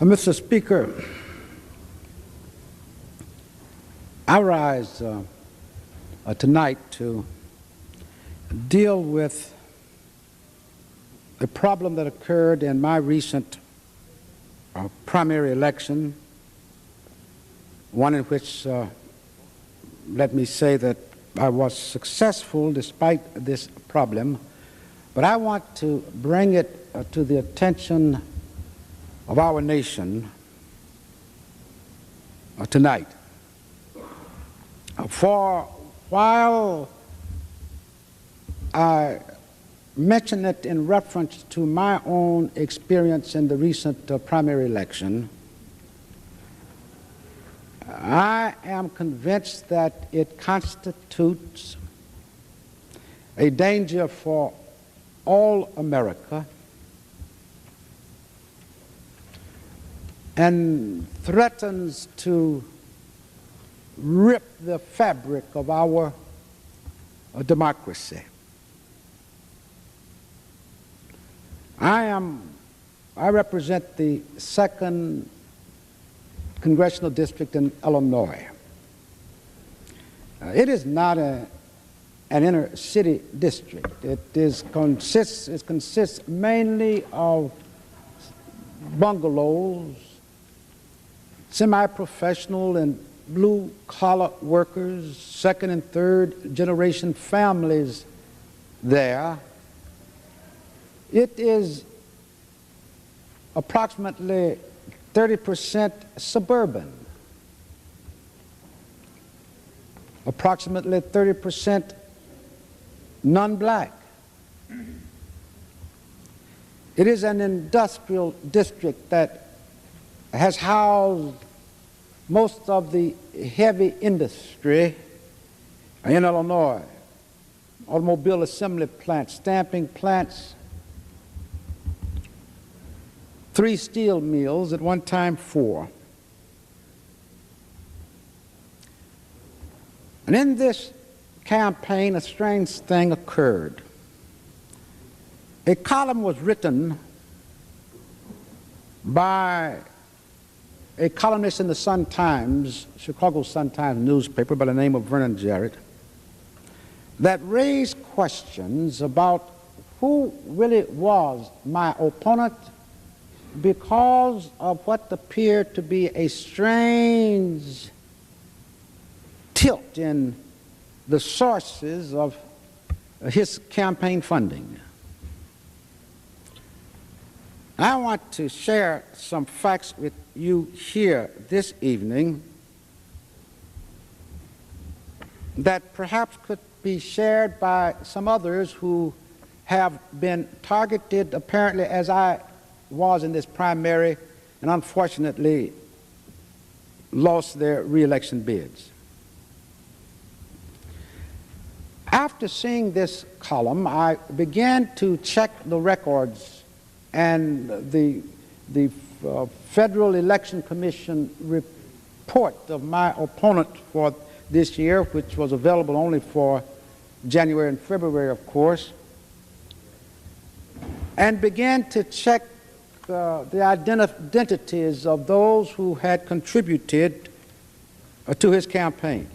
Mr. Speaker, I rise tonight to deal with a problem that occurred in my recent primary election, one in which, let me say that I was successful despite this problem, but I want to bring it to the attention of our nation tonight. For while I mention it in reference to my own experience in the recent primary election, I am convinced that it constitutes a danger for all America and threatens to rip the fabric of our democracy. I represent the 2nd Congressional District in Illinois. It is not an inner city district. It consists mainly of bungalows, semi-professional and blue-collar workers, 2nd and 3rd generation families there. It is approximately 30% suburban, approximately 30% non-black. It is an industrial district that has housed most of the heavy industry in Illinois: automobile assembly plants, stamping plants, 3 steel mills, at one time 4. And in this campaign, a strange thing occurred. A column was written by a columnist in the Sun-Times, Chicago Sun-Times newspaper, by the name of Vernon Jarrett, that raised questions about who really was my opponent because of what appeared to be a strange tilt in the sources of his campaign funding. I want to share some facts with you here this evening that perhaps could be shared by some others who have been targeted, apparently, as I was in this primary, and unfortunately lost their re-election bids. After seeing this column, I began to check the records and the Federal Election Commission report of my opponent for this year, which was available only for January and February, of course, and began to check the identities of those who had contributed to his campaign.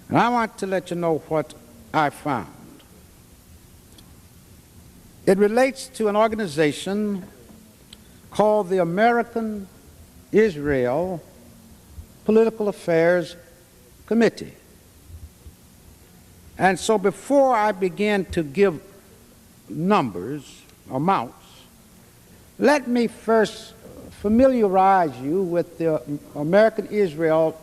And I want to let you know what I found. It relates to an organization called the American Israel Political Affairs Committee. And so before I begin to give numbers, amounts, let me first familiarize you with the American Israel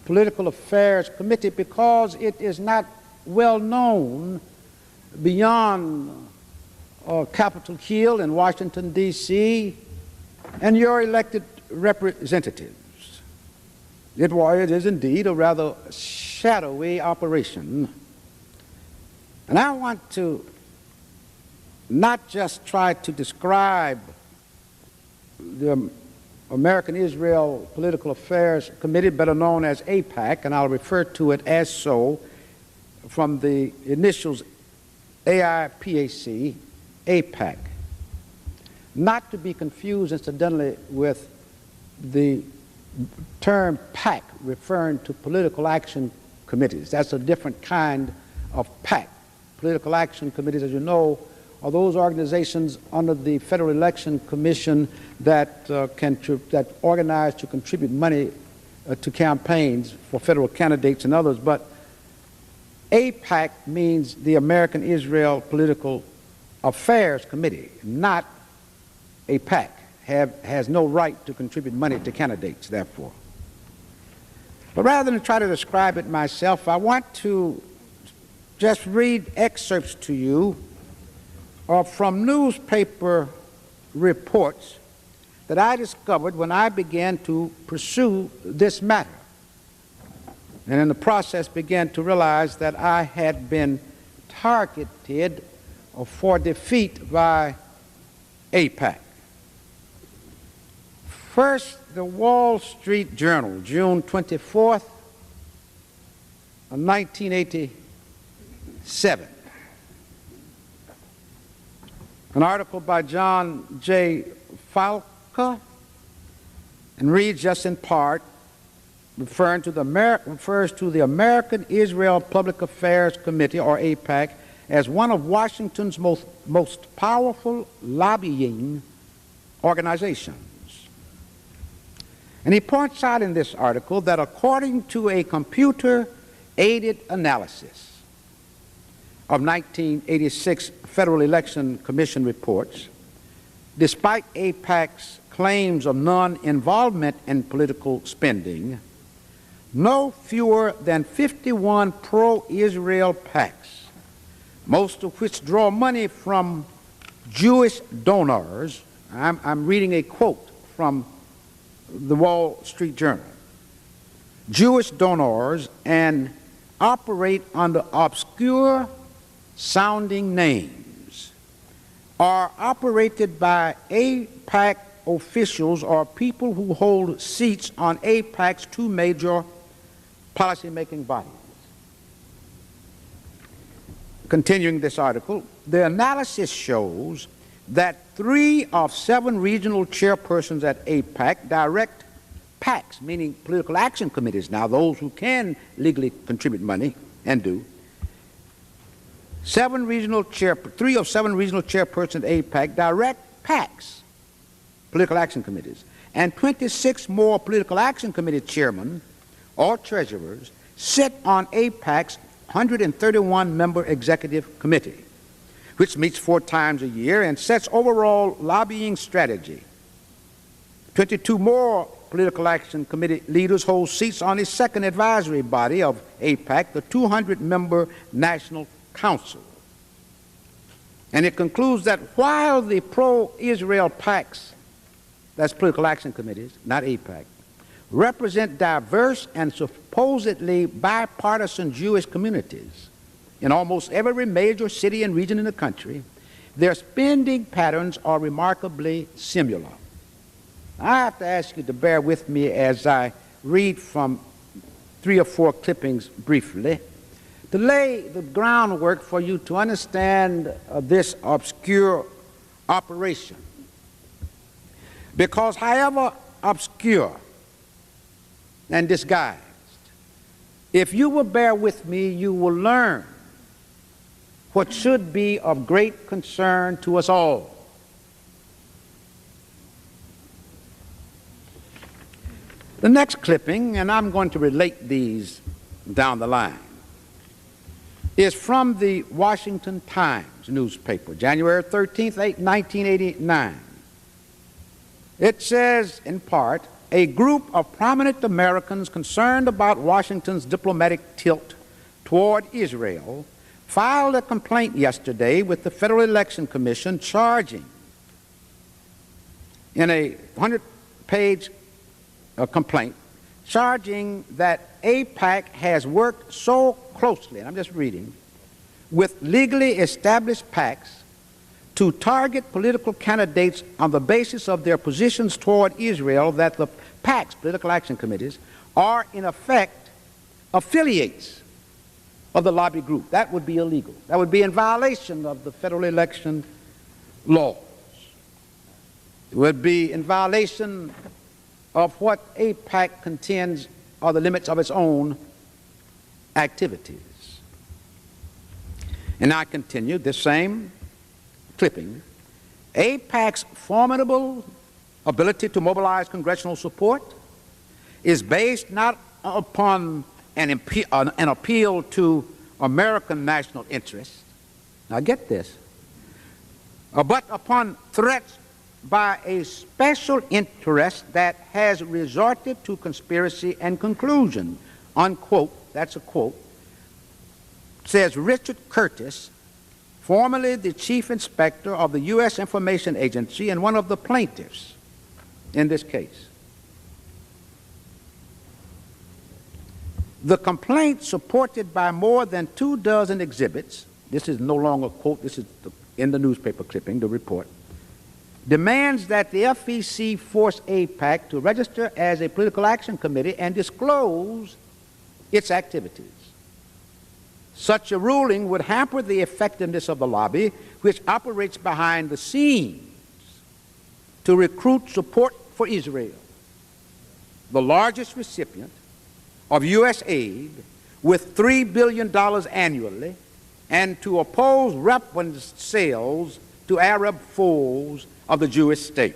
Political Affairs Committee, because it is not well known beyond Capitol Hill in Washington, D.C., and your elected representatives. It is indeed a rather shadowy operation. And I want to not just try to describe the American Israel Political Affairs Committee, better known as AIPAC, and I'll refer to it as so from the initials AIPAC, AIPAC. not to be confused, incidentally, with the term PAC, referring to political action committees. That's a different kind of PAC. Political action committees, as you know, are those organizations under the Federal Election Commission that that organize to contribute money to campaigns for federal candidates and others. But AIPAC means the American Israel Political Affairs Committee, not a PAC. Has no right to contribute money to candidates, therefore. But rather than try to describe it myself, I want to just read excerpts to you from newspaper reports that I discovered when I began to pursue this matter, and in the process began to realize that I had been targeted for defeat by AIPAC. First, the Wall Street Journal, June 24th, 1987. An article by John J. Falca, and reads just in part, refers to the American Israel Public Affairs Committee, or AIPAC, as one of Washington's most powerful lobbying organizations. And he points out in this article that according to a computer-aided analysis of 1986 Federal Election Commission reports, despite AIPAC's claims of non-involvement in political spending, no fewer than 51 pro-Israel PACs, most of which draw money from Jewish donors. I'm reading a quote from the Wall Street Journal. Jewish donors and operate under obscure sounding names, are operated by AIPAC officials or people who hold seats on AIPAC's two major policymaking bodies. Continuing this article, the analysis shows that 3 of 7 regional chairpersons at AIPAC direct PACs, meaning political action committees, now those who can legally contribute money and do. 3 of 7 regional chairpersons at AIPAC direct PACs, political action committees, and 26 more political action committee chairmen or treasurers sit on AIPAC's 131-member executive committee, which meets 4 times a year and sets overall lobbying strategy. 22 more political action committee leaders hold seats on the second advisory body of AIPAC, the 200-member National Council. And it concludes that while the pro-Israel PACs, that's political action committees, not AIPAC, represent diverse and supposedly bipartisan Jewish communities in almost every major city and region in the country, their spending patterns are remarkably similar. I have to ask you to bear with me as I read from 3 or 4 clippings briefly to lay the groundwork for you to understand this obscure operation. Because however obscure and disguised, if you will bear with me, you will learn what should be of great concern to us all. The next clipping, and I'm going to relate these down the line, is from the Washington Times newspaper, January 13th, 1989. It says, in part, a group of prominent Americans concerned about Washington's diplomatic tilt toward Israel filed a complaint yesterday with the Federal Election Commission charging, in a 100-page complaint, charging that AIPAC has worked so closely, and I'm just reading, with legally established PACs to target political candidates on the basis of their positions toward Israel, that the PACs, political action committees, are in effect affiliates of the lobby group. That would be illegal. That would be in violation of the federal election laws. would be in violation of what AIPAC contends are the limits of its own activities. And I continue this same clipping. AIPAC's formidable ability to mobilize congressional support is based not upon an appeal to American national interests, now get this, but upon threats by a special interest that has resorted to conspiracy and conclusion, unquote. That's a quote. Says Richard Curtis, formerly the chief inspector of the U.S. Information Agency and one of the plaintiffs in this case. The complaint, supported by more than 24 exhibits, this is no longer a quote, this is in the newspaper clipping, the report, demands that the FEC force AIPAC to register as a political action committee and disclose its activities. Such a ruling would hamper the effectiveness of the lobby, which operates behind the scenes to recruit support for Israel, the largest recipient of U.S. aid with $3 billion annually, and to oppose weapons sales to Arab foes of the Jewish state.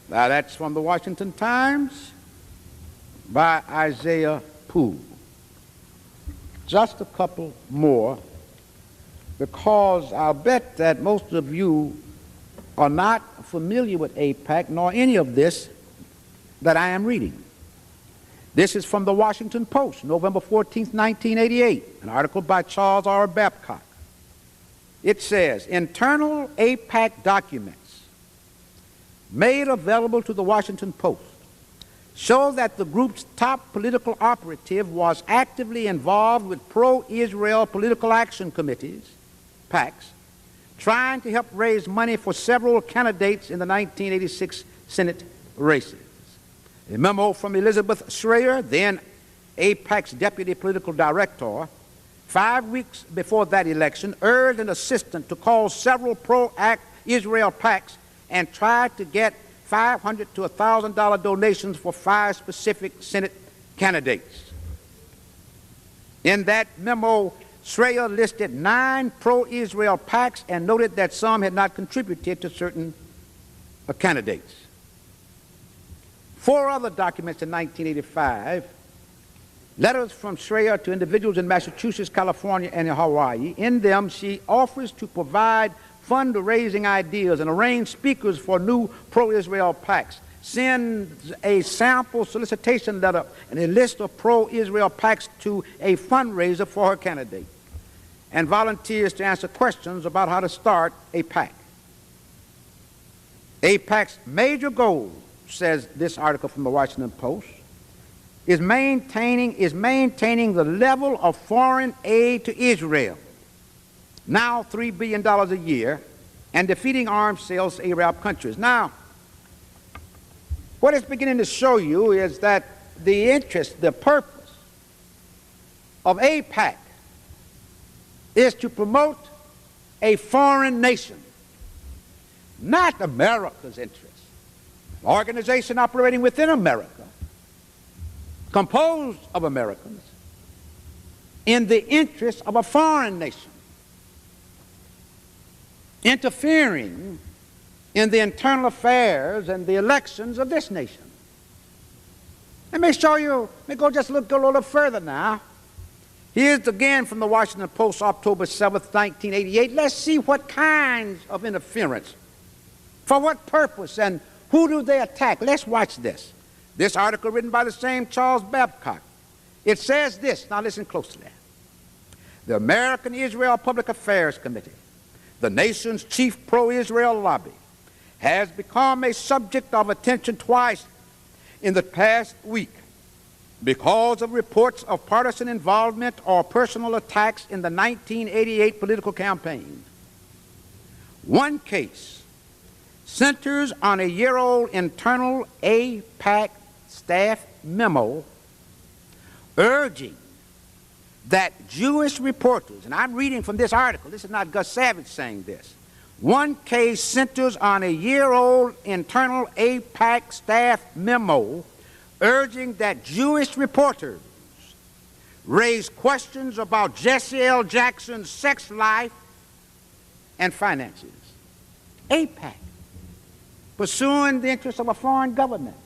Now that's from the Washington Times by Isaiah Poole. Just a couple more, because I'll bet that most of you are not familiar with AIPAC nor any of this that I am reading. This is from the Washington Post, November 14, 1988, an article by Charles R. Babcock. It says, internal AIPAC documents made available to the Washington Post show that the group's top political operative was actively involved with pro-Israel political action committees, PACs, trying to help raise money for several candidates in the 1986 Senate races. A memo from Elizabeth Schreier, then AIPAC's deputy political director, 5 weeks before that election, urged an assistant to call several pro-Israel PACs and tried to get $500 to $1,000 donations for 5 specific Senate candidates. In that memo, Schreier listed 9 pro-Israel PACs and noted that some had not contributed to certain candidates. 4 other documents in 1985, letters from Schreier to individuals in Massachusetts, California, and Hawaii. In them, she offers to provide fundraising ideas and arrange speakers for new pro-Israel PACs, sends a sample solicitation letter and a list of pro-Israel PACs to a fundraiser for her candidate, and volunteers to answer questions about how to start a PAC. AIPAC's major goal, says this article from the Washington Post, is maintaining the level of foreign aid to Israel, now $3 billion a year, and defeating arms sales to Arab countries. Now, what it's beginning to show you is that the interest, the purpose of AIPAC is to promote a foreign nation, not America's interest. An organization operating within America, composed of Americans, in the interest of a foreign nation, interfering in the internal affairs and the elections of this nation. Let me show you, let me go just look a little further now. Here's again from the Washington Post, October 7th, 1988. Let's see what kinds of interference, for what purpose, and who do they attack? Let's watch this. This article written by the same Charles Babcock. It says this, now listen closely. The American Israel Public Affairs Committee, the nation's chief pro-Israel lobby, has become a subject of attention twice in the past week because of reports of partisan involvement or personal attacks in the 1988 political campaign. One case centers on a year-old internal AIPAC staff memo urging that Jewish reporters, and I'm reading from this article, this is not Gus Savage saying this, One case centers on a year-old internal AIPAC staff memo urging that Jewish reporters raise questions about Jesse L. Jackson's sex life and finances. AIPAC, pursuing the interests of a foreign government,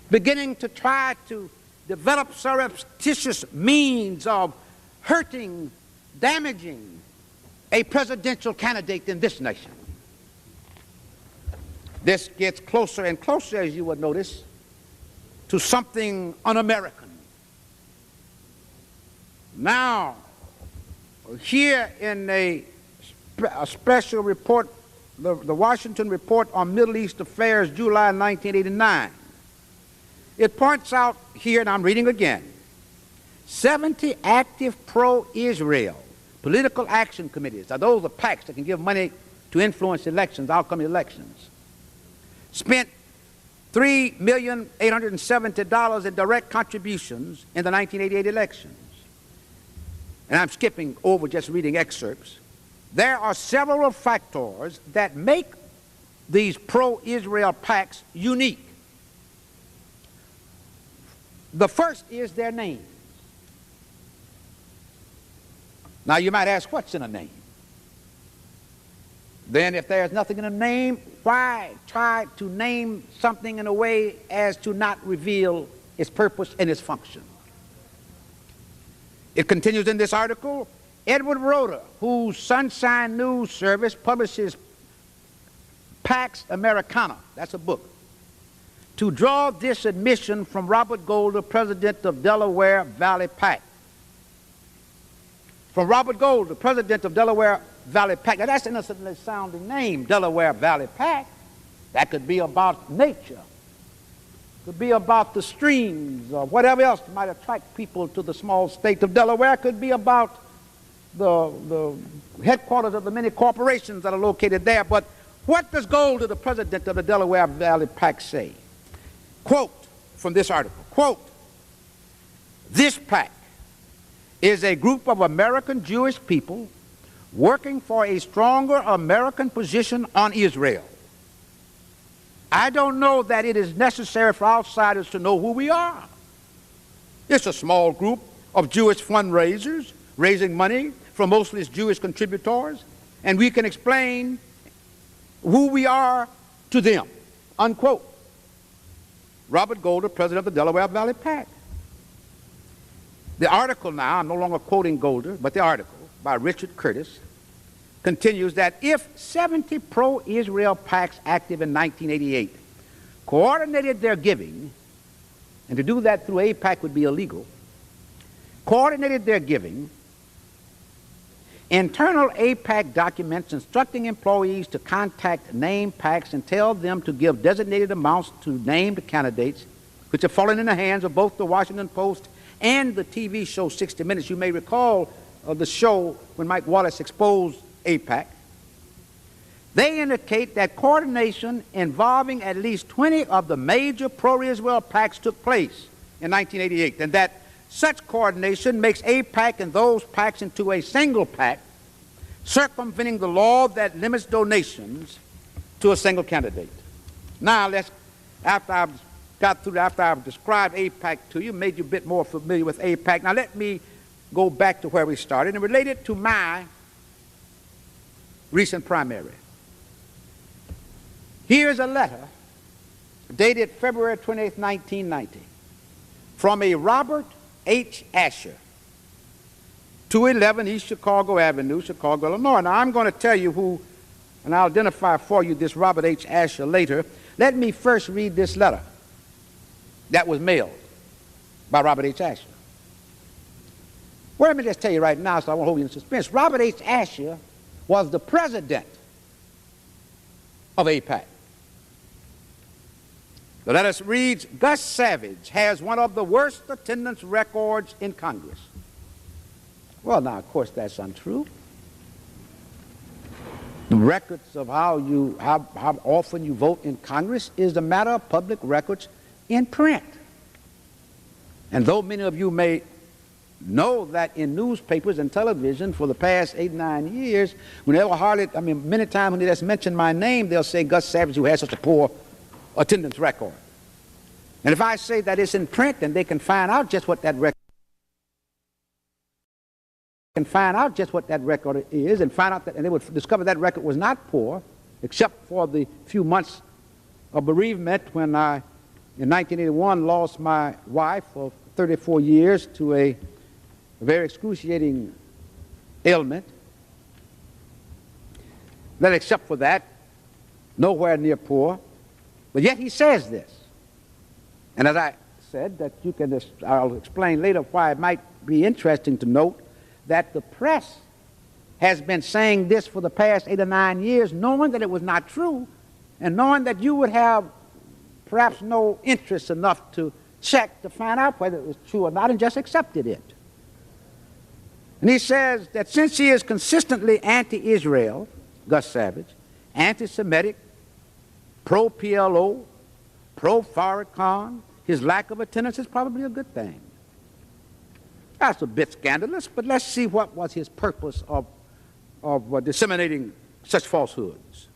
beginning to try to develop surreptitious means of hurting, damaging a presidential candidate in this nation. This gets closer and closer, as you would notice, to something un-American. Now, here in a special report, the Washington Report on Middle East Affairs, July 1989, it points out here, and I'm reading again, 70 active pro-Israel political action committees, are those the PACs that can give money to influence elections, outcome elections, spent $3,870,000 in direct contributions in the 1988 elections. And I'm skipping over just reading excerpts. There are several factors that make these pro-Israel PACs unique. The first is their names. Now you might ask, what's in a name? Then if there's nothing in a name, why try to name something in a way as to not reveal its purpose and its function? It continues in this article, Edward Rhoda, whose Sunshine News Service publishes Pax Americana, that's a book, to draw this admission from Robert Golder, president of Delaware Valley PAC. From Robert Golder, president of Delaware Valley PAC. Now that's an innocently sounding name, Delaware Valley PAC. That could be about nature. Could be about the streams or whatever else might attract people to the small state of Delaware. Could be about the headquarters of the many corporations that are located there. But what does Golder, the president of the Delaware Valley PAC, say? Quote from this article, quote, "This PAC is a group of American Jewish people working for a stronger American position on Israel. I don't know that it is necessary for outsiders to know who we are. It's a small group of Jewish fundraisers raising money from mostly Jewish contributors, and we can explain who we are to them," unquote. Robert Golder, president of the Delaware Valley PAC. The article now, I'm no longer quoting Golder, but the article by Richard Curtis continues that if 70 pro-Israel PACs active in 1988 coordinated their giving, and to do that through AIPAC would be illegal, coordinated their giving, internal AIPAC documents instructing employees to contact named PACs and tell them to give designated amounts to named candidates, which have fallen in the hands of both the Washington Post and the TV show 60 Minutes. You may recall the show when Mike Wallace exposed AIPAC. They indicate that coordination involving at least 20 of the major pro-Israel PACs took place in 1988, and that such coordination makes AIPAC and those PACs into a single PAC, circumventing the law that limits donations to a single candidate. Now, after I've described AIPAC to you, made you a bit more familiar with AIPAC, now let me go back to where we started and relate it to my recent primary. Here's a letter dated February 28, 1990, from a Robert H. Asher, 211 East Chicago Avenue, Chicago, Illinois. Now, I'm going to tell you who, and I'll identify for you this Robert H. Asher later. Let me first read this letter that was mailed by Robert H. Asher. Well, let me just tell you right now, so I won't hold you in suspense. Robert H. Asher was the president of AIPAC. The letter reads, Gus Savage has one of the worst attendance records in Congress. Well, now, of course, that's untrue. The records of how often you vote in Congress is a matter of public records in print. And though many of you may know that in newspapers and television for the past 8, 9 years, many times when they just mention my name, they'll say Gus Savage, who has such a poor attendance record. And if I say that it's in print, then they can find out just what that record is, and find out that, and they would discover that record was not poor, except for the few months of bereavement when I, in 1981, lost my wife of 34 years to a very excruciating ailment. That except for that, nowhere near poor. But yet he says this. And as I said, that you can, I'll explain later why it might be interesting to note that the press has been saying this for the past 8 or 9 years, knowing that it was not true, and knowing that you would have perhaps no interest enough to check to find out whether it was true or not, and just accepted it. And he says that since he is consistently anti-Israel, Gus Savage, anti-Semitic, pro-PLO, pro-Farrakhan, his lack of attendance is probably a good thing. That's a bit scandalous, but let's see what was his purpose of disseminating such falsehoods.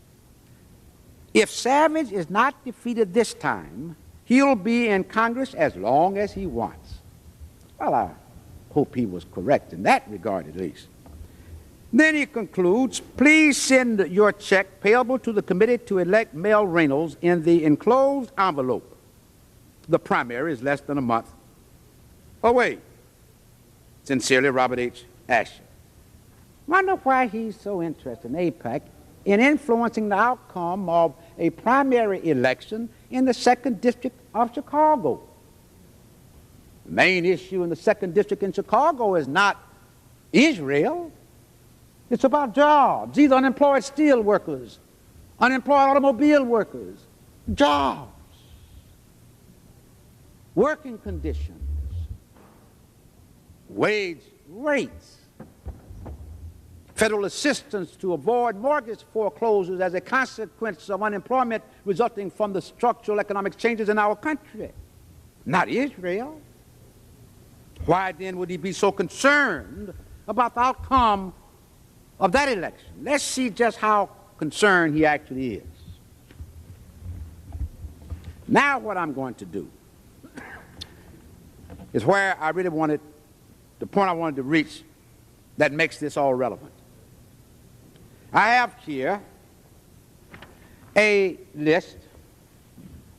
If Savage is not defeated this time, he'll be in Congress as long as he wants. Well, I hope he was correct in that regard at least. Then he concludes, please send your check payable to the committee to elect Mel Reynolds in the enclosed envelope. The primary is less than a month away. Sincerely, Robert H. Asher. Wonder why he's so interested in AIPAC in influencing the outcome of a primary election in the 2nd District of Chicago. The main issue in the 2nd District in Chicago is not Israel. It's about jobs, either unemployed steel workers, unemployed automobile workers, jobs, working conditions, wage rates, federal assistance to avoid mortgage foreclosures as a consequence of unemployment resulting from the structural economic changes in our country. Not Israel. Why then would he be so concerned about the outcome of that election? Let's see just how concerned he actually is. Now what I'm going to do is where I really wanted, the point I wanted to reach that makes this all relevant. I have here a list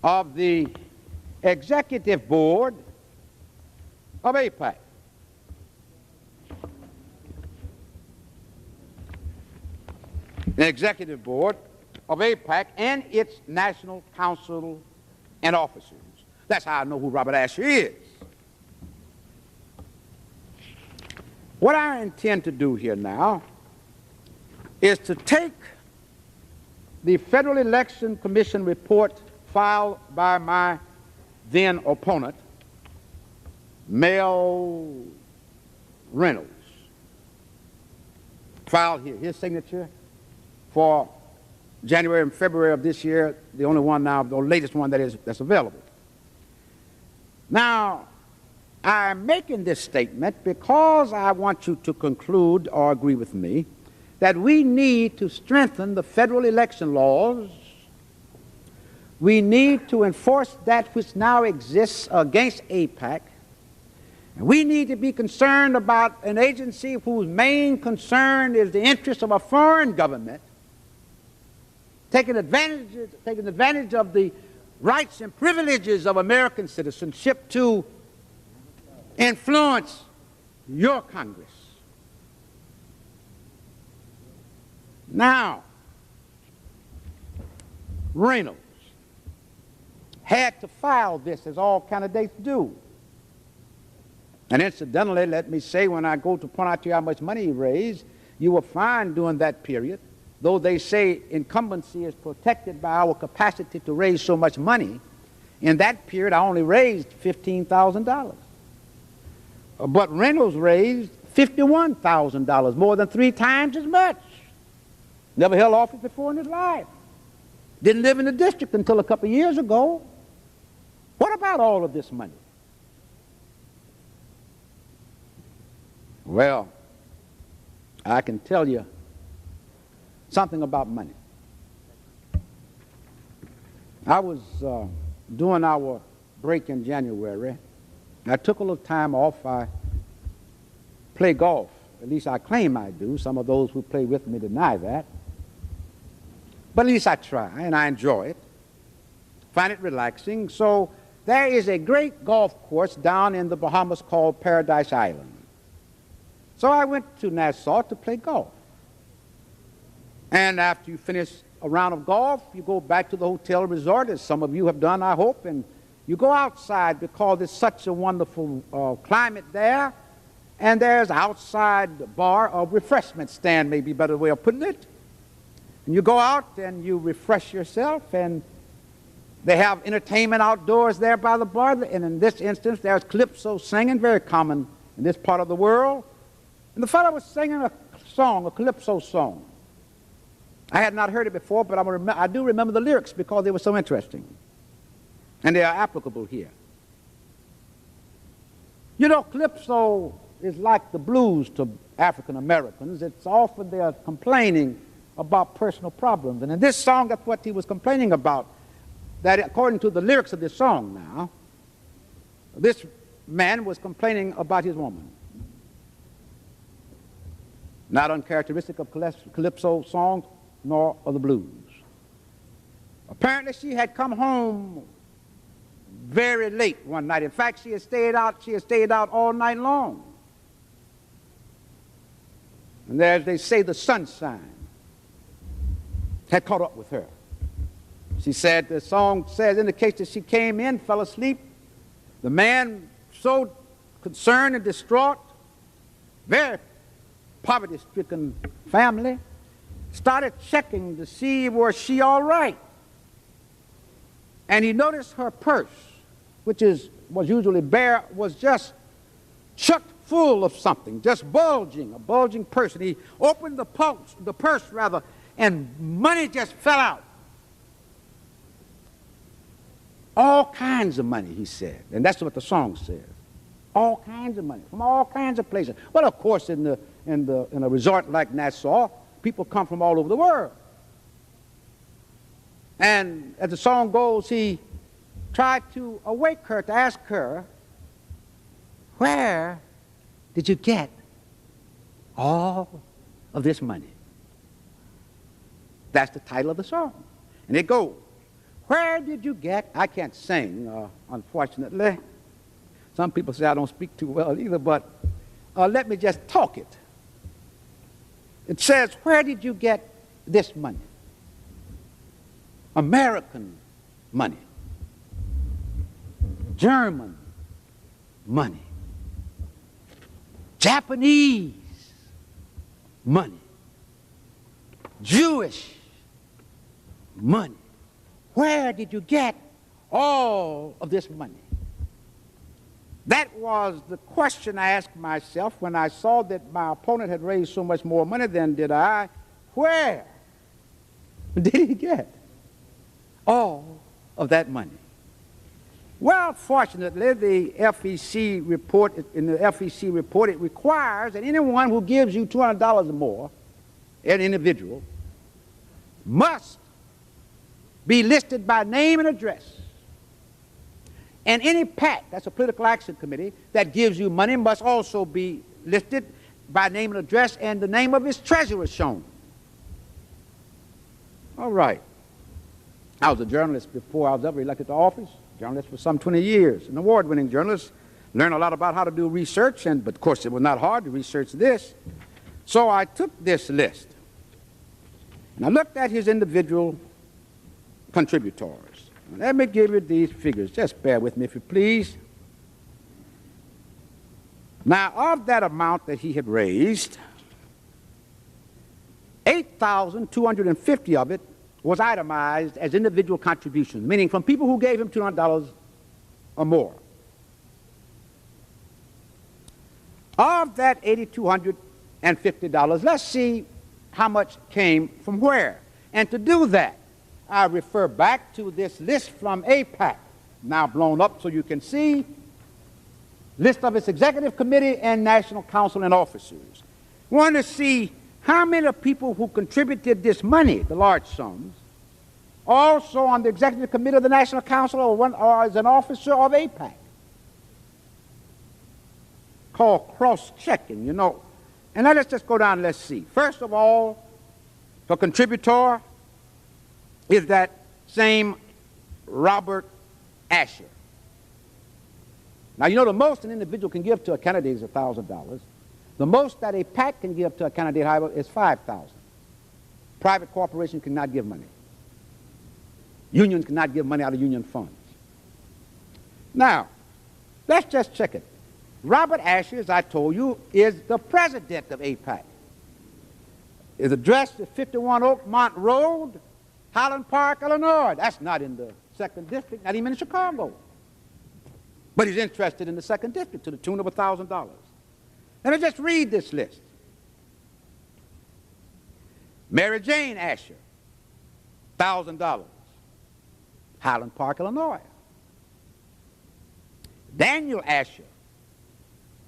of the executive board of AIPAC. The executive board of AIPAC and its national council and officers. That's how I know who Robert Asher is. What I intend to do here now is to take the Federal Election Commission report filed by my then opponent, Mel Reynolds, filed here, his signature for January and February of this year, the only one now, the latest one that's available. Now, I'm making this statement because I want you to conclude or agree with me that we need to strengthen the federal election laws. We need to enforce that which now exists against AIPAC. And we need to be concerned about an agency whose main concern is the interest of a foreign government taking advantage of the rights and privileges of American citizenship to influence your Congress. Now, Reynolds had to file this as all candidates do. And incidentally, let me say, when I go to point out to you how much money he raised, you will find during that period, though they say incumbency is protected by our capacity to raise so much money, in that period I only raised $15,000. But Reynolds raised $51,000, more than 3 times as much. Never held office before in his life. Didn't live in the district until a couple of years ago. What about all of this money? Well, I can tell you something about money. I was doing our break in January. I took a little time off. I play golf. At least I claim I do. Some of those who play with me deny that. But at least I try, and I enjoy it. Find it relaxing. So there is a great golf course down in the Bahamas called Paradise Island. So I went to Nassau to play golf. And after you finish a round of golf, you go back to the hotel resort, as some of you have done, I hope, and you go outside because it's such a wonderful climate there. And there's outside bar or refreshment stand, maybe a better way of putting it. And you go out and you refresh yourself, and they have entertainment outdoors there by the bar. And in this instance, there's calypso singing, very common in this part of the world. And the fellow was singing a song, a calypso song. I had not heard it before, but I do remember the lyrics because they were so interesting. And they are applicable here. You know, calypso is like the blues to African Americans. It's often they are complaining about personal problems. And in this song, that's what he was complaining about. That according to the lyrics of this song now, this man was complaining about his woman. Not uncharacteristic of calypso songs, nor of the blues. Apparently she had come home very late one night. In fact, she had stayed out all night long. And as they say, the sunshine had caught up with her. She said, the song says, indicates that she came in, fell asleep. The man, so concerned and distraught, very poverty-stricken family, started checking to see was she all right. And he noticed her purse, which was usually bare, was just chucked full of something, just bulging, a bulging purse. And he opened the purse, and money just fell out. All kinds of money, he said. And that's what the song says. All kinds of money, from all kinds of places. Well, of course, in a resort like Nassau, people come from all over the world. And as the song goes, he tried to awake her, to ask her, where did you get all of this money? That's the title of the song. And it goes, where did you get, I can't sing, unfortunately. Some people say I don't speak too well either, but let me just talk it. It says, where did you get this money? American money. German money. Japanese money. Jewish money. Where did you get all of this money? That was the question I asked myself when I saw that my opponent had raised so much more money than did I. Where did he get all of that money? Well, fortunately, the FEC report, in the FEC report, it requires that anyone who gives you $200 or more, an individual, must be listed by name and address. And any PAC, that's a political action committee, that gives you money must also be listed by name and address and the name of its treasurer shown. All right. I was a journalist before I was ever elected to office, journalist for some 20 years, an award-winning journalist, learned a lot about how to do research, but of course it was not hard to research this. So I took this list, and I looked at his individual contributors. Let me give you these figures. Just bear with me, if you please. Now, of that amount that he had raised, 8,250 of it was itemized as individual contributions, meaning from people who gave him $200 or more. Of that $8,250, let's see how much came from where. And to do that, I refer back to this list from AIPAC, now blown up so you can see. list of its executive committee and national council and officers. We want to see how many people who contributed this money, the large sums, also on the executive committee of the national council or as an officer of AIPAC. Called cross-checking, you know. And now let's just go down and let's see. First of all, the contributor is that same Robert Asher. Now, you know, the most an individual can give to a candidate is $1,000. The most that a PAC can give to a candidate, however, is $5,000. Private corporations cannot give money. Unions cannot give money out of union funds. Now, let's just check it. Robert Asher, as I told you, is the president of AIPAC. Is addressed at 51 Oakmont Road, Highland Park, Illinois. That's not in the 2nd District, not even in Chicago. But he's interested in the 2nd District to the tune of $1,000. Let me just read this list. Mary Jane Asher, $1,000, Highland Park, Illinois. Daniel Asher,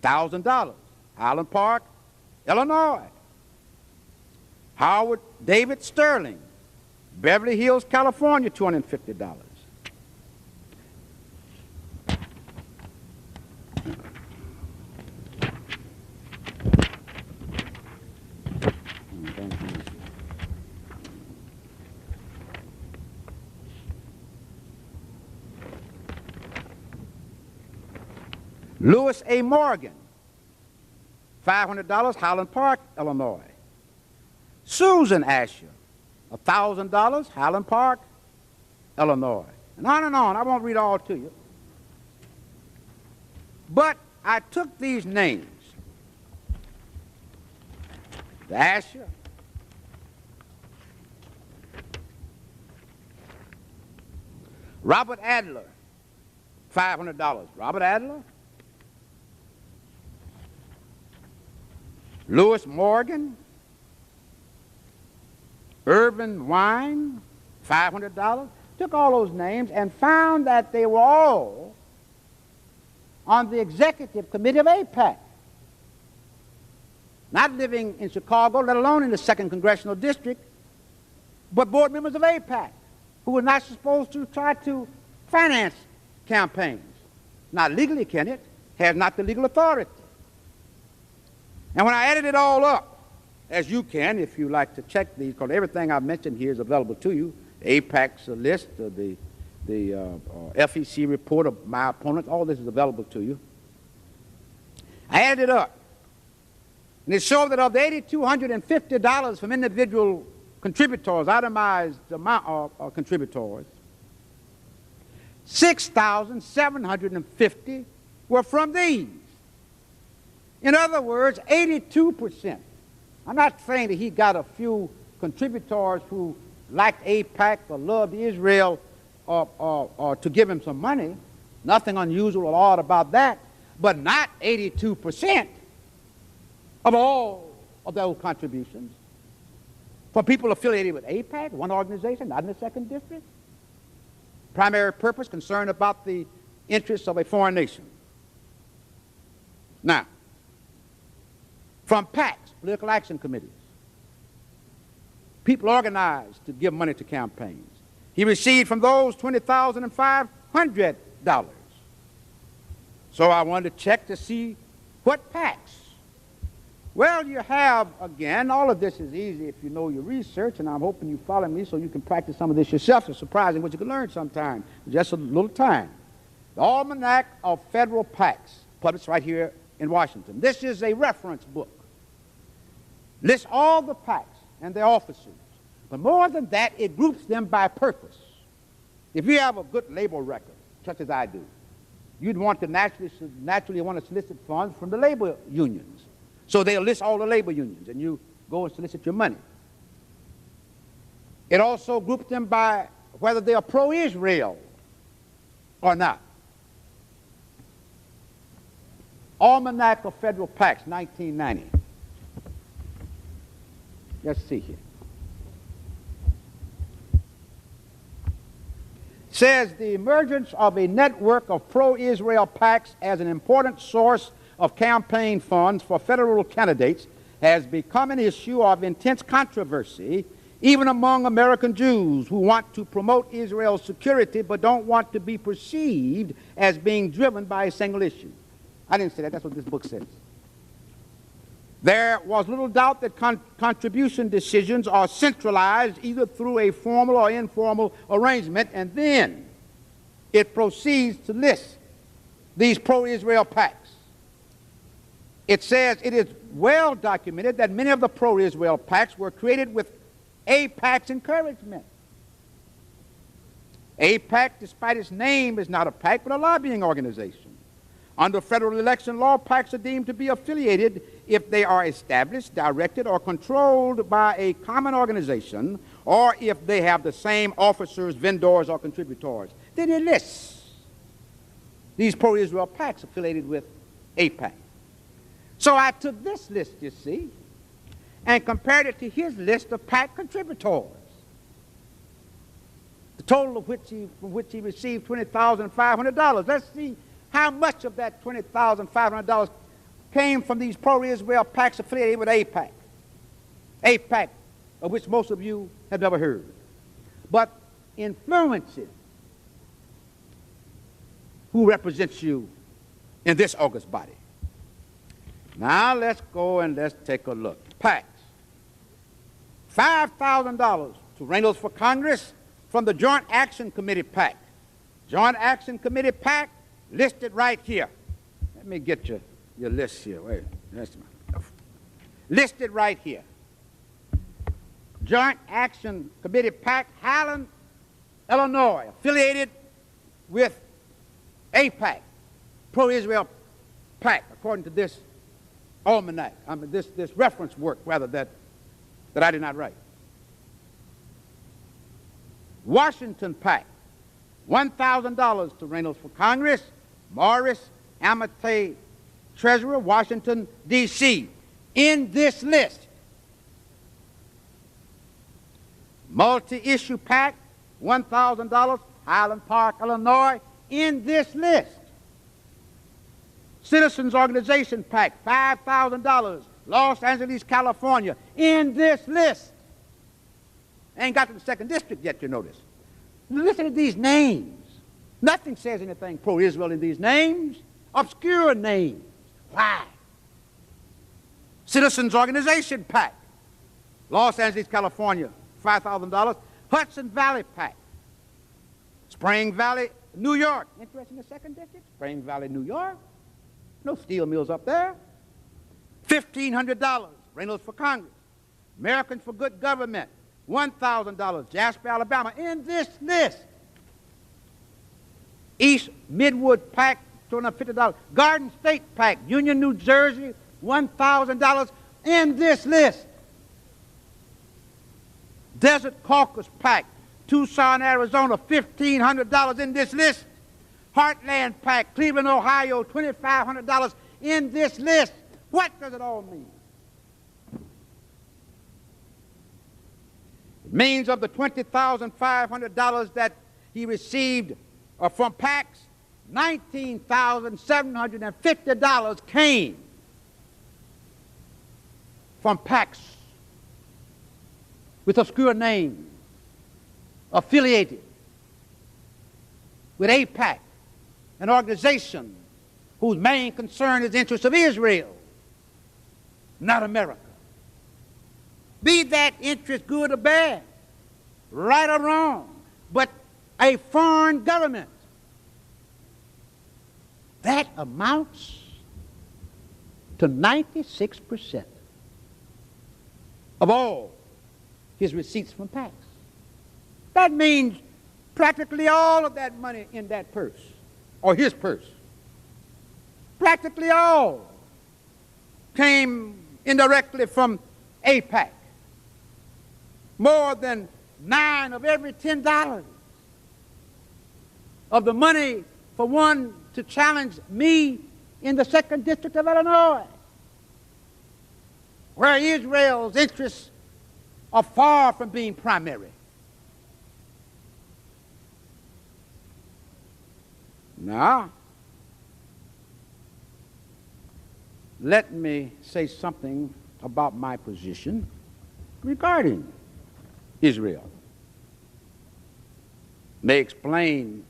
$1,000, Highland Park, Illinois. Howard David Sterling, Beverly Hills, California, $250. Louis A. Morgan, $500, Highland Park, Illinois. Susan Asher, $1,000, Highland Park, Illinois. And on and on. I won't read all to you. But I took these names. The Asher, Robert Adler, $500. Robert Adler. Louis Morgan, Irvin Wine, $500. Took all those names and found that they were all on the executive committee of AIPAC. Not living in Chicago, let alone in the 2nd Congressional District, but board members of AIPAC who were not supposed to try to finance campaigns. Not legally can it, has not the legal authority. And when I added it all up, as you can if you like to check these, because everything I've mentioned here is available to you, AIPAC's list, the FEC report of my opponents, all this is available to you. I added it up, and it showed that of the $8,250 from individual contributors, itemized amount of contributors, 6,750 were from these. In other words, 82%. I'm not saying that he got a few contributors who liked AIPAC or loved Israel or to give him some money. Nothing unusual or odd about that. But not 82% of all of those contributions. For people affiliated with AIPAC, one organization, not in the 2nd District. Primary purpose, concerned about the interests of a foreign nation. Now, from PACs, political action committees, people organized to give money to campaigns. He received from those $20,500. So I wanted to check to see what PACs. Well, you have, again, all of this is easy if you know your research, and I'm hoping you follow me so you can practice some of this yourself. It's surprising what you can learn sometime, just a little time. The Almanac of Federal PACs, published right here in Washington. This is a reference book. Lists all the PACs and their officers. But more than that, it groups them by purpose. If you have a good labor record, such as I do, you'd want to naturally want to solicit funds from the labor unions. So they'll list all the labor unions, and you go and solicit your money. It also groups them by whether they are pro-Israel or not. Almanac of Federal PACs, 1990. Let's see here. says the emergence of a network of pro-Israel PACs as an important source of campaign funds for federal candidates has become an issue of intense controversy even among American Jews who want to promote Israel's security but don't want to be perceived as being driven by a single issue. I didn't say that. That's what this book says. There was little doubt that contribution decisions are centralized either through a formal or informal arrangement, and then it proceeds to list these pro-Israel PACs. It says it is well documented that many of the pro-Israel PACs were created with AIPAC's encouragement. AIPAC, despite its name, is not a PAC but a lobbying organization. Under federal election law, PACs are deemed to be affiliated if they are established, directed, or controlled by a common organization, or if they have the same officers, vendors, or contributors. Then it lists these pro-Israel PACs affiliated with AIPAC. So I took this list, you see, and compared it to his list of PAC contributors, the total of from which he received $20,500. Let's see how much of that $20,500 came from these pro-Israel PACs affiliated with AIPAC. AIPAC, of which most of you have never heard, but influences who represents you in this august body. Now let's go and let's take a look. PACs. $5,000 to Reynolds for Congress from the Joint Action Committee PAC. Joint Action Committee PAC listed right here. Let me get your list here. Wait, that's my, listed right here. Joint Action Committee PAC, Highland, Illinois, affiliated with AIPAC, pro-Israel PAC, according to this almanac. This reference work, rather, that I did not write. Washington PAC, $1,000 to Reynolds for Congress, Morris, Amate, Treasurer, Washington, D.C. In this list, Multi-Issue PAC, $1,000, Highland Park, Illinois. In this list, Citizens Organization PAC, $5,000, Los Angeles, California. In this list, ain't got to the second district yet, you notice. Listen to these names. Nothing says anything pro-Israel in these names. Obscure names. Why? Citizens Organization PAC, Los Angeles, California, $5,000. Hudson Valley PAC, Spring Valley, New York. Interesting, the second district? Spring Valley, New York. No steel mills up there. $1,500, Reynolds for Congress. Americans for Good Government, $1,000, Jasper, Alabama. In this list, East Midwood PAC, $250. Garden State PAC, Union, New Jersey, $1,000. In this list, Desert Caucus PAC, Tucson, Arizona, $1,500. In this list, Heartland PAC, Cleveland, Ohio, $2,500. In this list, what does it all mean? It means of the $20,500 that he received from PACs, $19,750 came from PACs with obscure names, affiliated with AIPAC, an organization whose main concern is the interests of Israel, not America. Be that interest good or bad, right or wrong, but a foreign government. That amounts to 96% of all his receipts from PACs. That means practically all of that money in that purse, or his purse, practically all came indirectly from AIPAC. More than 9 of every $10 of the money for one to challenge me in the 2nd District of Illinois, where Israel's interests are far from being primary. Now, let me say something about my position regarding Israel. May explain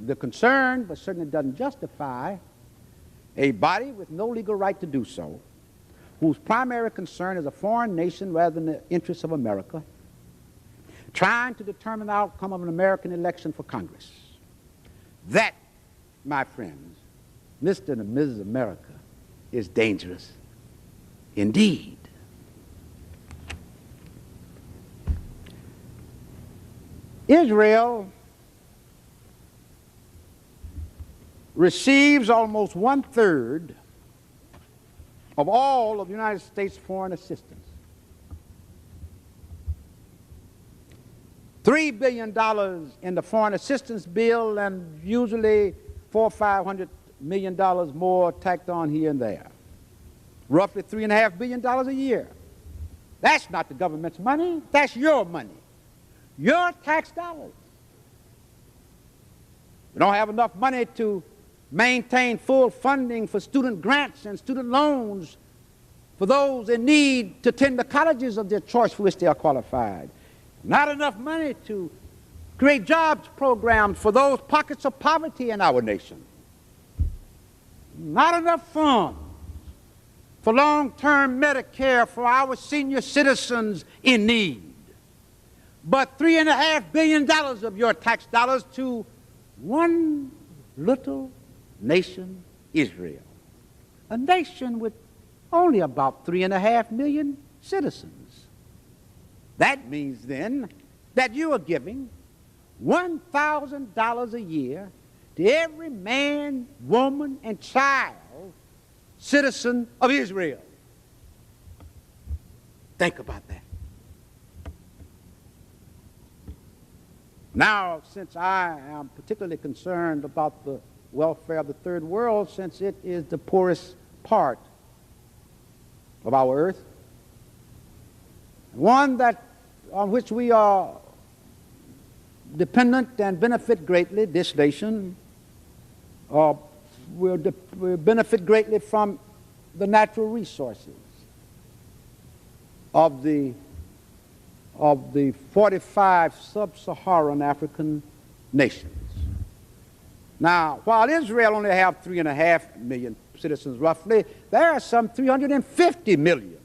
the concern, but certainly doesn't justify a body with no legal right to do so, whose primary concern is a foreign nation rather than the interests of America, trying to determine the outcome of an American election for Congress. That, my friends, Mr. and Mrs. America, is dangerous indeed. Israel receives almost 1/3 of all of the United States foreign assistance. $3 billion in the foreign assistance bill, and usually $400 or $500 million more tacked on here and there. Roughly $3.5 billion a year. That's not the government's money, that's your money. Your tax dollars. We don't have enough money to maintain full funding for student grants and student loans for those in need to attend the colleges of their choice for which they are qualified. Not enough money to create jobs programs for those pockets of poverty in our nation. Not enough funds for long-term Medicare for our senior citizens in need. But $3.5 billion of your tax dollars to one little nation, Israel. A nation with only about 3.5 million citizens. That means then that you are giving $1,000 a year to every man, woman, and child citizen of Israel. Think about that. Now, since I am particularly concerned about the welfare of the third world, since it is the poorest part of our earth, one on which we are dependent and benefit greatly, this nation will benefit greatly from the natural resources of the 45 sub-Saharan African nations. Now, while Israel only have 3.5 million citizens roughly, there are some 350 million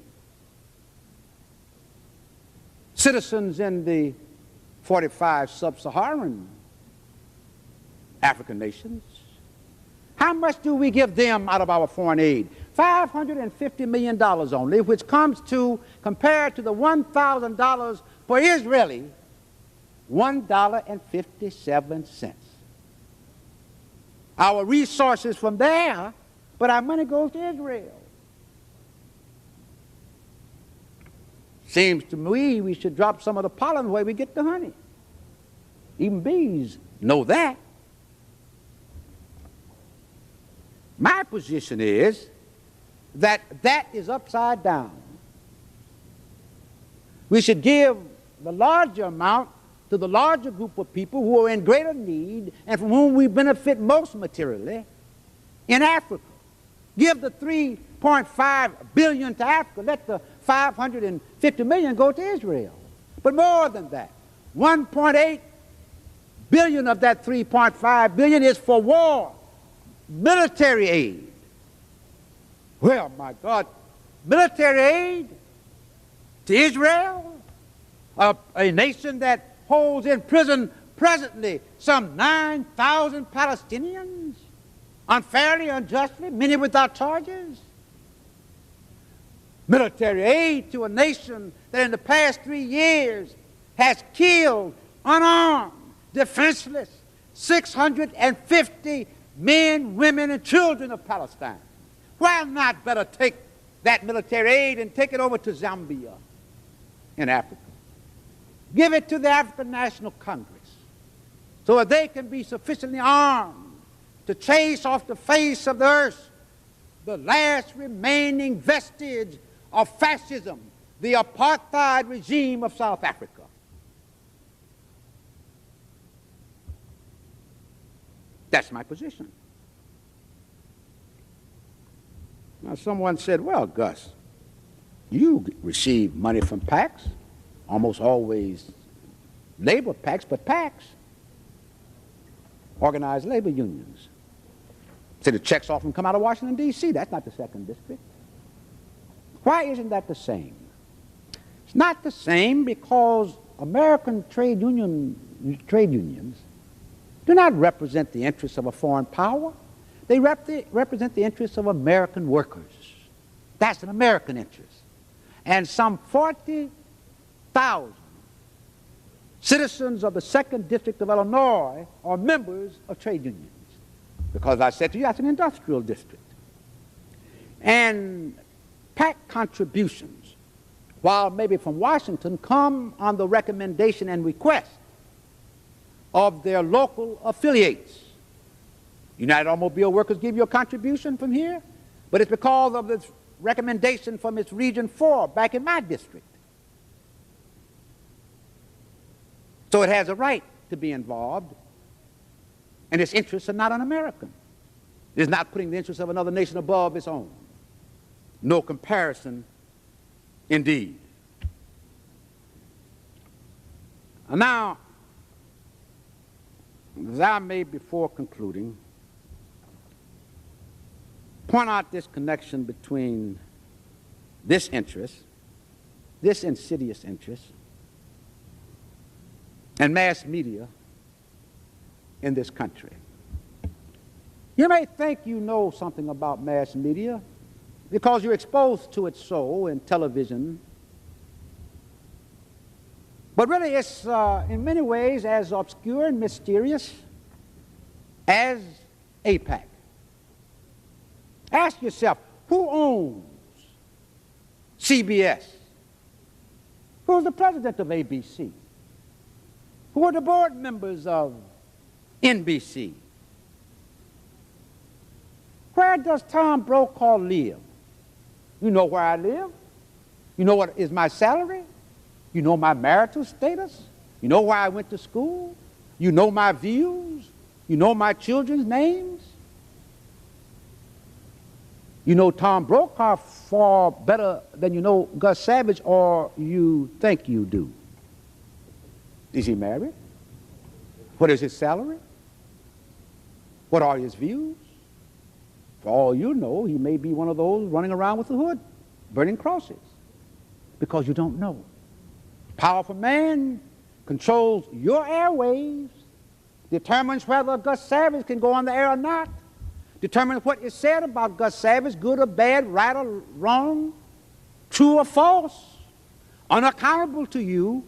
citizens in the 45 sub-Saharan African nations. How much do we give them out of our foreign aid? $550 million only, which comes to, compared to the $1,000 per Israeli, $1.57. Our resources from there, but our money goes to Israel. Seems to me we should drop some of the pollen where we get the honey. Even bees know that. My position is that is upside down. We should give the larger amount to the larger group of people who are in greater need and from whom we benefit most materially in Africa. Give the $3.5 billion to Africa. Let the $550 million go to Israel. But more than that, $1.8 billion of that $3.5 billion is for war, military aid. Well, my God, military aid to Israel, a nation that holds in prison presently some 9,000 Palestinians, unfairly, unjustly, many without charges. Military aid to a nation that in the past 3 years has killed, unarmed, defenseless, 650 men, women, and children of Palestine. Why not better take that military aid and take it over to Zambia in Africa? Give it to the African National Congress so that they can be sufficiently armed to chase off the face of the earth the last remaining vestige of fascism, the apartheid regime of South Africa. That's my position. Now, someone said, well, Gus, you receive money from PACs, almost always labor PACs, but PACs, organized labor unions. So the checks often come out of Washington, D.C. That's not the second district. Why isn't that the same? It's not the same because American trade unions do not represent the interests of a foreign power. They represent the interests of American workers. That's an American interest. And some 40,000 citizens of the 2nd District of Illinois are members of trade unions. Because I said to you, that's an industrial district. And PAC contributions, while maybe from Washington, come on the recommendation and request of their local affiliates. United Automobile Workers give you a contribution from here, but it's because of this recommendation from its Region 4 back in my district. So it has a right to be involved, and its interests are not un-American. It is not putting the interests of another nation above its own. No comparison, indeed. Now, as I may, before concluding, point out this connection between this interest, this insidious interest, and mass media in this country. You may think you know something about mass media because you're exposed to it so in television, but really it's in many ways as obscure and mysterious as AIPAC. Ask yourself, who owns CBS? Who's the president of ABC? Who are the board members of NBC? Where does Tom Brokaw live? You know where I live? You know what is my salary? You know my marital status? You know where I went to school? You know my views? You know my children's names? You know Tom Brokaw far better than you know Gus Savage, or you think you do. Is he married? What is his salary? What are his views? For all you know, he may be one of those running around with a hood, burning crosses, because you don't know. Powerful man controls your airwaves, determines whether Gus Savage can go on the air or not, determines what is said about Gus Savage, good or bad, right or wrong, true or false, unaccountable to you.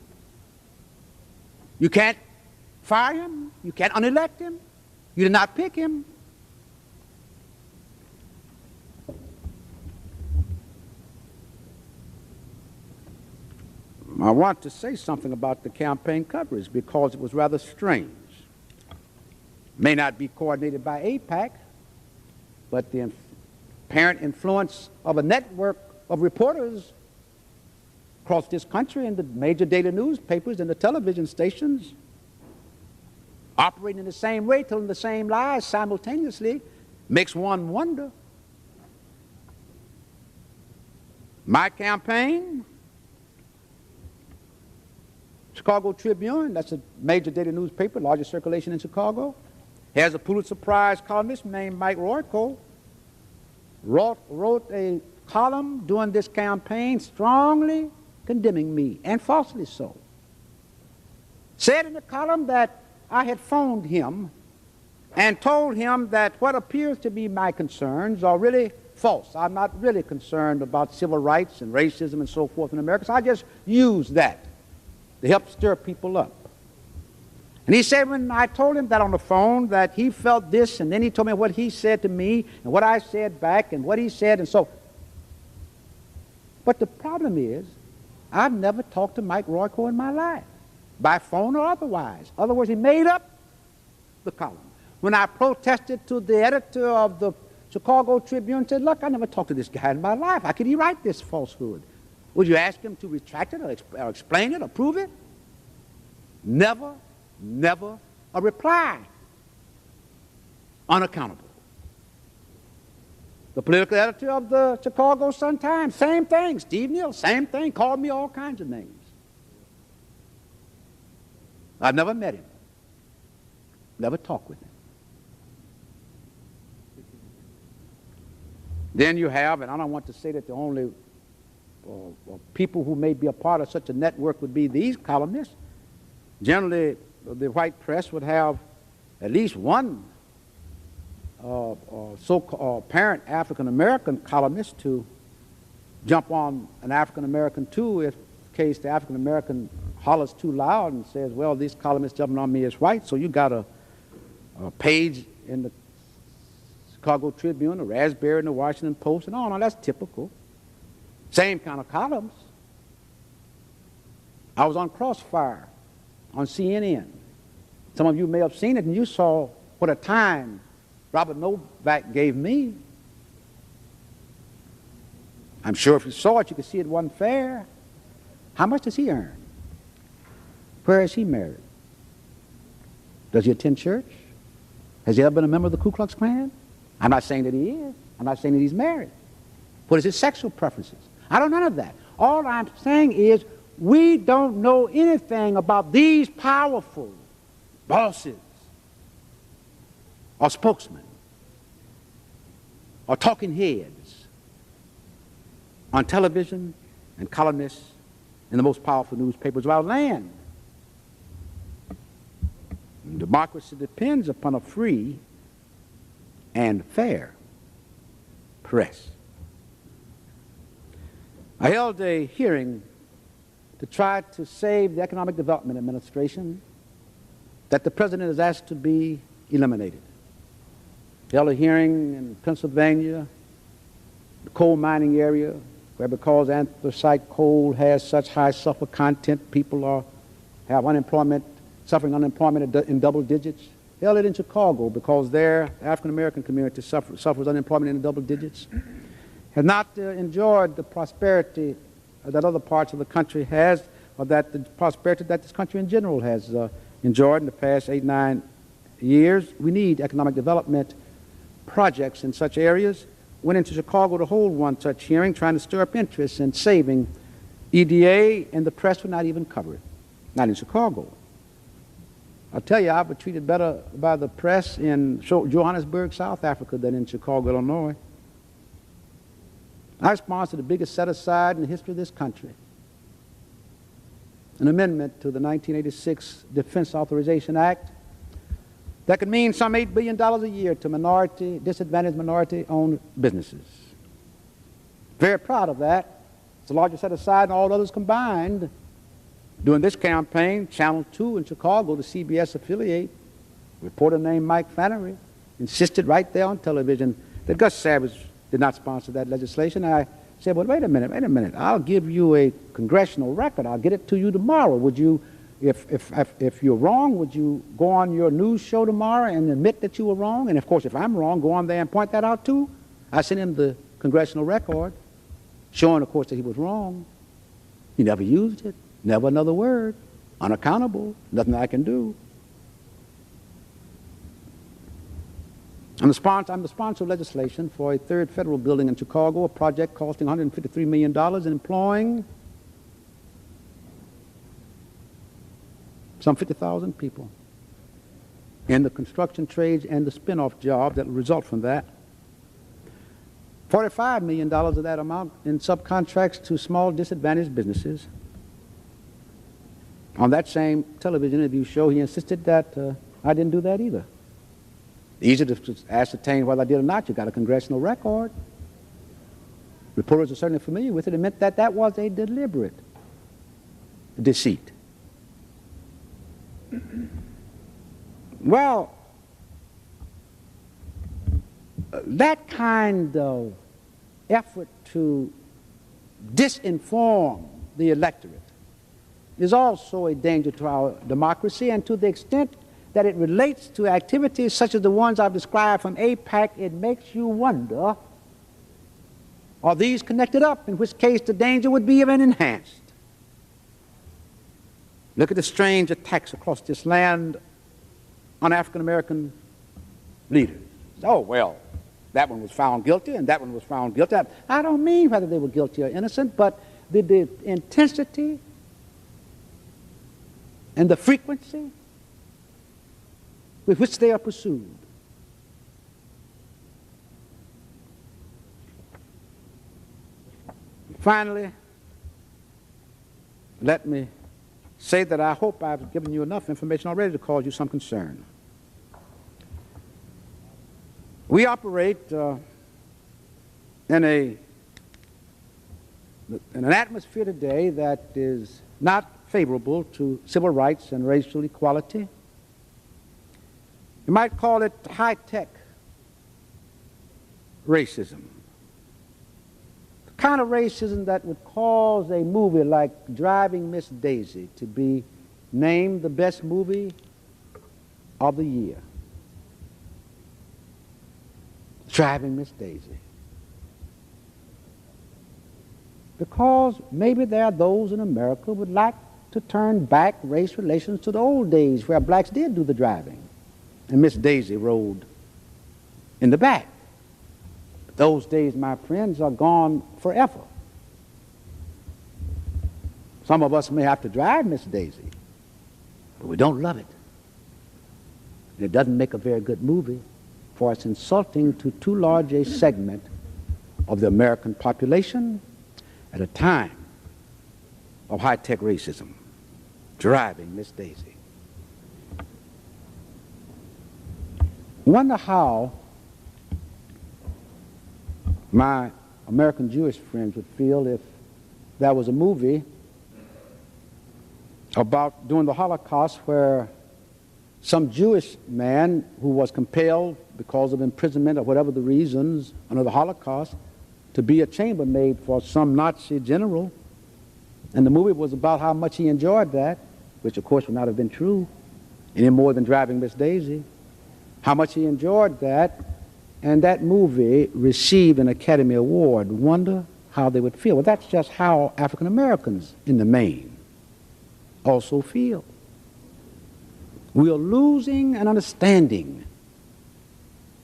You can't fire him. You can't unelect him. You did not pick him. I want to say something about the campaign coverage because it was rather strange. May not be coordinated by AIPAC, but the apparent influence of a network of reporters across this country in the major daily newspapers and the television stations operating in the same way, telling the same lies simultaneously, makes one wonder. My campaign, Chicago Tribune, that's a major daily newspaper, largest circulation in Chicago, has a Pulitzer Prize columnist named Mike Royko, wrote a column during this campaign strongly condemning me, and falsely so. Said in the column that I had phoned him and told him that what appears to be my concerns are really false. I'm not really concerned about civil rights and racism and so forth in America, so I just use that to help stir people up. And he said when I told him that on the phone that he felt this, and then he told me what he said to me and what I said back and what he said and so. But the problem is I've never talked to Mike Royko in my life, by phone or otherwise. In other words, he made up the column. When I protested to the editor of the Chicago Tribune and said, look, I never talked to this guy in my life. How could he write this falsehood? Would you ask him to retract it or explain it or prove it? Never a reply. unaccountable. The political editor of the Chicago Sun-Times, same thing. Steve Neal, same thing, called me all kinds of names. I've never met him, never talked with him. Then you have, and I don't want to say that the only people who may be a part of such a network would be these columnists. Generally, the white press would have at least one so-called parent African-American columnist to jump on an African-American too, if in case the African-American hollers too loud and says, well, these columnists jumping on me as white, so you got a page in the Chicago Tribune, a Raspberry in the Washington Post, and no, that's typical. Same kind of columns. I was on Crossfire on CNN. Some of you may have seen it, and you saw what a time Robert Novak gave me. I'm sure if you saw it, you could see it wasn't fair. How much does he earn? Where is he married? Does he attend church? Has he ever been a member of the Ku Klux Klan? I'm not saying that he is. I'm not saying that he's married. What is his sexual preferences? I don't know none of that. All I'm saying is we don't know anything about these powerful bosses or spokesmen or talking heads on television and columnists in the most powerful newspapers of our land. Democracy depends upon a free and fair press. I held a hearing to try to save the Economic Development Administration that the President has asked to be eliminated. I held a hearing in Pennsylvania, the coal mining area, where because anthracite coal has such high sulfur content, people have unemployment, suffering unemployment in double digits. Held it in Chicago because their African-American community suffers unemployment in double digits. Has not enjoyed the prosperity that other parts of the country has, or that the prosperity that this country in general has enjoyed in the past 8, 9 years. We need economic development projects in such areas. Went into Chicago to hold one such hearing, trying to stir up interest in saving EDA, and the press would not even cover it. Not in Chicago. I'll tell you, I was treated better by the press in Johannesburg, South Africa, than in Chicago, Illinois. I sponsored the biggest set-aside in the history of this country, an amendment to the 1986 Defense Authorization Act that could mean some $8 billion a year to disadvantaged minority-owned businesses. Very proud of that. It's the largest set-aside than all others combined. During this campaign, Channel 2 in Chicago, the CBS affiliate, a reporter named Mike Flannery, insisted right there on television that Gus Savage did not sponsor that legislation. I said, well, wait a minute. I'll give you a congressional record. I'll get it to you tomorrow. Would you, if you're wrong, would you go on your news show tomorrow and admit that you were wrong? And, of course, if I'm wrong, go on there and point that out, too. I sent him the congressional record, showing, of course, that he was wrong. He never used it. Never another word. Unaccountable. Nothing I can do. I'm the sponsor of legislation for a third federal building in Chicago, a project costing $153 million and employing some 50,000 people in the construction trades and the spin-off job that will result from that. $45 million of that amount in subcontracts to small disadvantaged businesses. On that same television interview show, he insisted that I didn't do that either. Easy to ascertain whether I did or not. You got a congressional record. Reporters are certainly familiar with it. It meant that that was a deliberate deceit. Well, that kind of effort to disinform the electorate is also a danger to our democracy, and to the extent that it relates to activities such as the ones I've described from AIPAC, it makes you wonder, are these connected up, in which case the danger would be even enhanced. Look at the strange attacks across this land on African-American leaders. Oh, well, that one was found guilty and that one was found guilty. I don't mean whether they were guilty or innocent, but the intensity and the frequency with which they are pursued. Finally, let me say that I hope I've given you enough information already to cause you some concern. We operate in an atmosphere today that is not favorable to civil rights and racial equality. You might call it high-tech racism. The kind of racism that would cause a movie like Driving Miss Daisy to be named the best movie of the year. Driving Miss Daisy. Because maybe there are those in America who would like to turn back race relations to the old days where blacks did do the driving and Miss Daisy rode in the back. But those days, my friends, are gone forever. Some of us may have to drive Miss Daisy, but we don't love it. And it doesn't make a very good movie, for it's insulting to too large a segment of the American population at a time of high-tech racism. Driving Miss Daisy. I wonder how my American Jewish friends would feel if there was a movie about during the Holocaust where some Jewish man who was compelled because of imprisonment or whatever the reasons under the Holocaust to be a chambermaid for some Nazi general, and the movie was about how much he enjoyed that, which of course would not have been true any more than Driving Miss Daisy, how much he enjoyed that, and that movie received an Academy Award. Wonder how they would feel. Well, that's just how African Americans in the main also feel. We are losing an understanding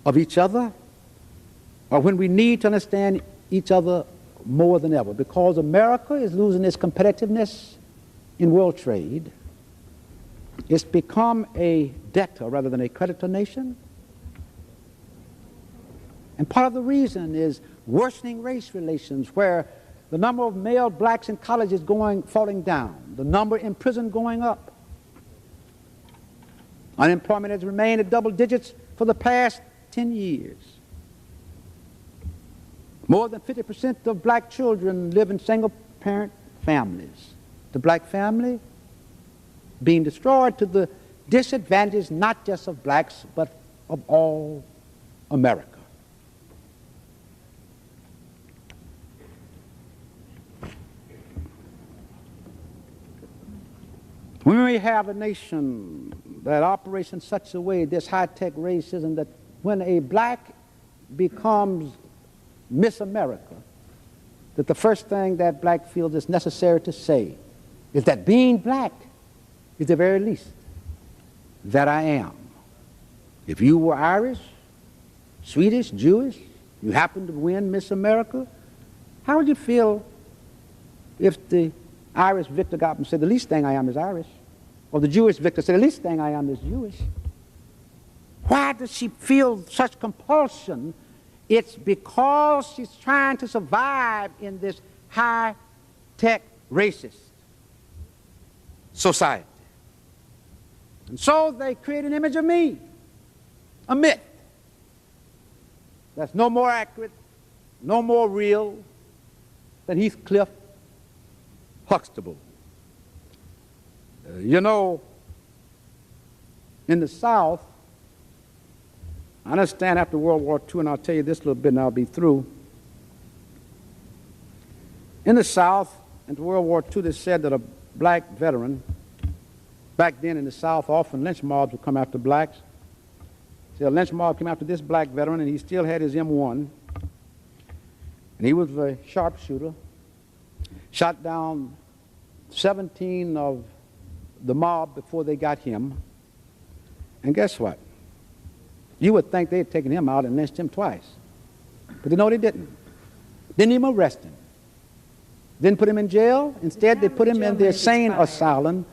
of each other, or when we need to understand each other more than ever, because America is losing its competitiveness in world trade. It's become a debtor rather than a creditor nation. And part of the reason is worsening race relations, where the number of male blacks in college is falling down, the number in prison going up. Unemployment has remained at double digits for the past 10 years. More than 50% of black children live in single-parent families. The black family being destroyed to the disadvantage not just of blacks, but of all America. When we have a nation that operates in such a way, this high-tech racism, that when a black becomes Miss America, that the first thing that black feels is necessary to say is that being black is the very least that I am. If you were Irish, Swedish, Jewish, you happened to win Miss America, how would you feel if the Irish victor got up and said, the least thing I am is Irish? Or the Jewish victor said, the least thing I am is Jewish? Why does she feel such compulsion? It's because she's trying to survive in this high-tech racist society. And so they create an image of me, a myth that's no more accurate, no more real than Heathcliff Huxtable. You know, in the South, I understand after World War II, and I'll tell you this little bit and I'll be through. In the South, after World War II, they said that a black veteran, back then in the South, often lynch mobs would come after blacks. So a lynch mob came after this black veteran, and he still had his M1. And he was a sharpshooter, shot down 17 of the mob before they got him. And guess what? You would think they had taken him out and lynched him twice. But no, they didn't. Didn't even arrest him. Didn't put him in jail. Instead, they put him in the insane asylum.